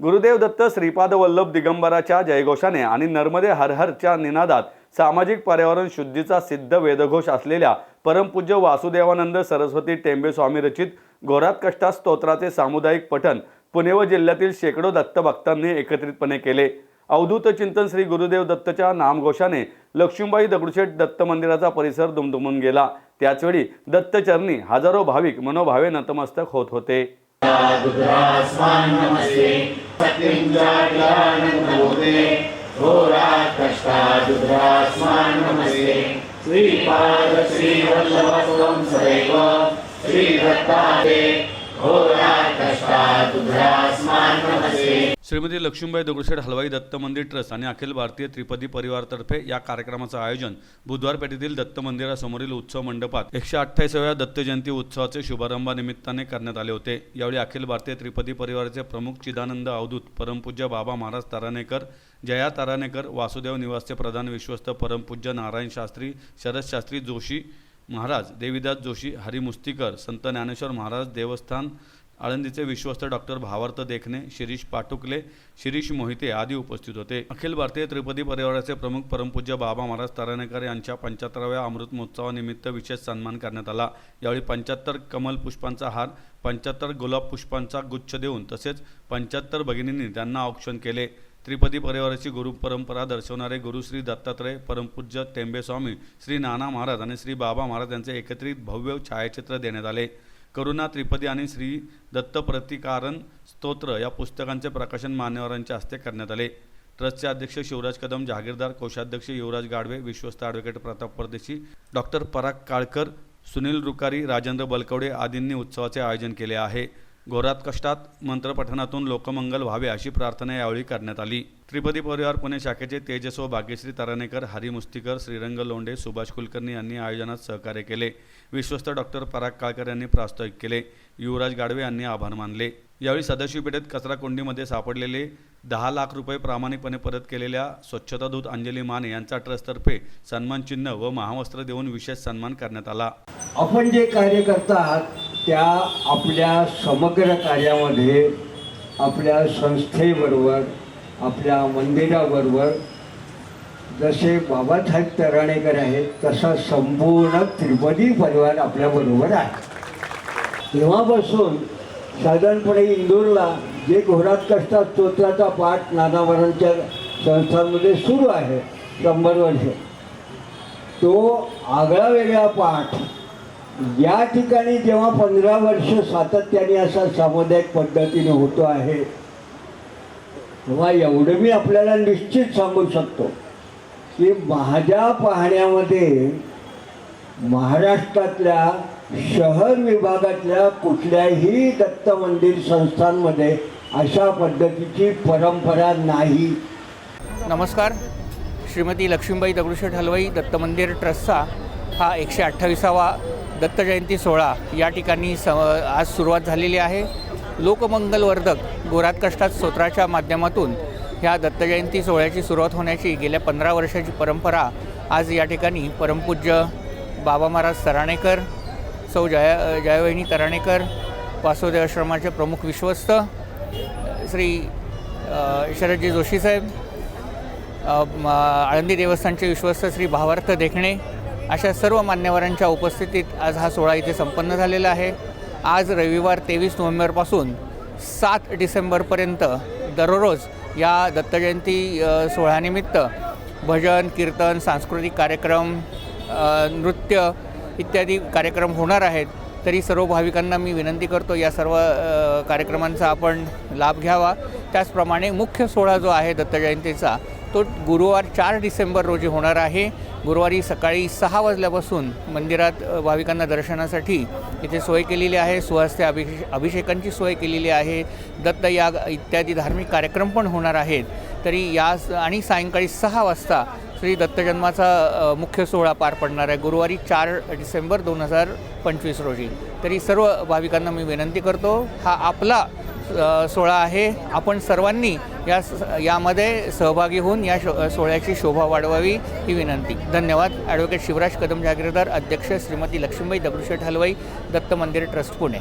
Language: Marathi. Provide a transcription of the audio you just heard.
गुरुदेव दत्त श्रीपाद वल्लभ दिगंबराच्या जयघोषाने आणि नर्मदे हर हरच्या निनादात सामाजिक पर्यावरण शुद्धीचा सिद्ध वेदघोष असलेल्या परमपूज्य वासुदेवानंद सरस्वती टेंबे स्वामी रचित घोरात कष्टात स्तोत्राचे सामुदायिक पठण पुणे व जिल्ह्यातील शेकडो दत्तभक्तांनी एकत्रितपणे केले। अवधूत चिंतन श्री गुरुदेव दत्तच्या नामघोषाने लक्ष्मीबाई दगडूशेठ दत्त मंदिराचा परिसर दुमदुमून गेला। त्याचवेळी दत्तचरणी हजारो भाविक मनोभावे नतमस्तक होत होते। श्रीमती लक्ष्मीबाई दगडूशेठ हलवाई दत्त मंदिर ट्रस्ट आणि अखिल भारतीय त्रिपदी परिवारतर्फे या कार्यक्रमाचे आयोजन बुधवार पेठेतील दत्त मंदिरासमोरील उत्सव मंडपात 128व्या दत्त जयंती उत्सवाचे शुभारंभानिमित्ताने करण्यात आले होते। यावेळी अखिल भारतीय त्रिपदी परिवाराचे प्रमुख चिदानंद अवधूत परमपूज्य बाबा महाराज ताराणेकर, जया ताराणेकर, वासुदेव निवासचे प्रधान विश्वस्त परमपूज्य नारायण शास्त्री, शरद शास्त्री जोशी महाराज, देवीदास जोशी, हरी मुस्तीकर, संत ज्ञानेश्वर महाराज देवस्थान आळंदीचे विश्वस्त डॉक्टर भावार्थ देखणे, शिरीष पाटुकले, शिरीष मोहिते आदी उपस्थित होते। अखिल भारतीय त्रिपदी परिवाराचे प्रमुख परमपूज्य बाबा महाराज ताराणेकर यांच्या 75व्या अमृत महोत्सवानिमित्त विशेष सन्मान करण्यात आला। यावेळी 75 कमल पुष्पांचा हार, 75 गुलाब पुष्पांचा गुच्छ देऊन तसेच 75 भगिनींनी त्यांना औक्षण केले। त्रिपदी परिवाराची गुरु परंपरा दर्शवणारे गुरु श्री दत्तात्रय परमपूज्य टेंबे स्वामी, श्री नाना महाराज आणि श्री बाबा महाराज यांचे एकत्रित भव्य छायाचित्र देण्यात आले। करुणा त्रिपदी आणि श्री दत्त प्रतिकारण स्तोत्र या पुस्तकांचे प्रकाशन मान्यवरांच्या हस्ते करण्यात आले। ट्रस्टचे अध्यक्ष शिवराज कदम, जहागीरदार कोषाध्यक्ष युवराज गाडवे, विश्वस्त ॲडव्होकेट प्रताप परदेशी, डॉक्टर पराग काळकर, सुनील रुकारी, राजेंद्र बलकवडे आदींनी उत्सवाचे आयोजन केले आहे। घोरात कष्टात मंत्रपठणातून लोकमंगल व्हावे अशी प्रार्थना यावेळी करण्यात आली। त्रिपदी परिवार पुणे शाखेचे तेजस व भाग्यश्री ताराणेकर, हरी मुस्तीकर, श्रीरंग लोंढे, सुभाष कुलकर्णी यांनी आयोजनात सहकार्य केले। विश्वस्त डॉक्टर पराग काळकर यांनी प्रास्ताविक केले। युवराज गाडवे यांनी आभार मानले। यावेळी सदाशिव पेठेत कचरा कोंडीमध्ये सापडलेले 10 लाख रुपये प्रामाणिकपणे परत केलेल्या स्वच्छतादूत अंजली माने यांचा ट्रस्टतर्फे सन्मान चिन्ह व महावस्त्र देऊन विशेष सन्मान करण्यात आला। आपण जे कार्य करतात त्या आपल्या समग्र कार्यामध्ये आपल्या संस्थेबरोबर, आपल्या मंदिराबरोबर जसे बाबासाहेब ताराणेकर आहेत तसा संपूर्ण त्रिपदी परिवार आपल्याबरोबर आहे। तेव्हापासून साधारणपणे इंदूरला जे घोरात कष्टात स्तोत्राचा पाठ नानावरांच्या संस्थांमध्ये सुरू आहे 100 वर्ष, तो आगळा वेगळा पाठ या ठिकाणी जेव्हा 15 वर्ष सातत्याने असा सामुदायिक पद्धतीने होतो आहे तेव्हा एवढं मी आपल्याला निश्चित सांगू शकतो की माझ्या पाहण्यामध्ये महाराष्ट्रातल्या शहर विभागातल्या कुठल्याही दत्त मंदिर संस्थांमध्ये अशा पद्धतीची परंपरा नाही। नमस्कार। श्रीमती लक्ष्मीबाई दगडूशेठ हलवाई दत्त मंदिर ट्रस्टचा हा 128वा दत्त जयंती सोहळा या ठिकाणी आज सुरुवात झालेली आहे। लोकमंगलवर्धक घोरात कष्टात स्तोत्राच्या माध्यमातून ह्या दत्त जयंती सोहळ्याची सुरुवात होण्याची गेल्या 15 वर्षाची परंपरा आज या ठिकाणी परमपूज्य बाबा महाराज ताराणेकर, सौ जयावहिनी ताराणेकर, वासुदेव आश्रमाचे प्रमुख विश्वस्त श्री शरदजी जोशी साहेब, आळंदी देवस्थानचे विश्वस्त श्री भावार्थ देखणे अशा सर्व मान्यवरांच्या उपस्थितीत आज हा सोहळा इथे संपन्न झालेला आहे। आज रविवार 23 नोव्हेंबरपासून 7 डिसेंबरपर्यंत दररोज या दत्तजयंती सोहळ्यानिमित्त भजन, कीर्तन, सांस्कृतिक कार्यक्रम, नृत्य इत्यादी कार्यक्रम होणार आहेत। तरी सर्व भाविकांना मी विनंती करतो या सर्व कार्यक्रमांचा आपण लाभ घ्यावा। त्याचप्रमाणे मुख्य सोहळा जो आहे दत्तजयंतीचा तो गुरुवार 4 डिसेंबर रोजी होणार आहे। गुरुवारी सकाळी 6 वाजल्यापासून मंदिरात भाविकांना दर्शनासाठी इथे सोय केलेली आहे। सुहस्ते अभिषेकांची सोय केलेली आहे। दत्तयाग इत्यादी धार्मिक कार्यक्रम पण होणार आहेत। तरी या आणि सायंकाळी 6 वाजता श्री दत्तजन्माचा मुख्य सोहळा पार पडणार आहे गुरुवारी 4 डिसेंबर 2025 रोजी। तरी सर्व भाविकांना मी विनंती करतो हा आपला सोहळा आहे, आपण सर्वांनी यामध्ये सहभागी होऊन या सोहळ्याची शोभा वाढवावी ही विनंती। धन्यवाद। ॲडव्होकेट शिवराज कदम, जहागीरदार, अध्यक्ष श्रीमती लक्ष्मीबाई दगडूशेठ हलवाई दत्त मंदिर ट्रस्ट पुणे।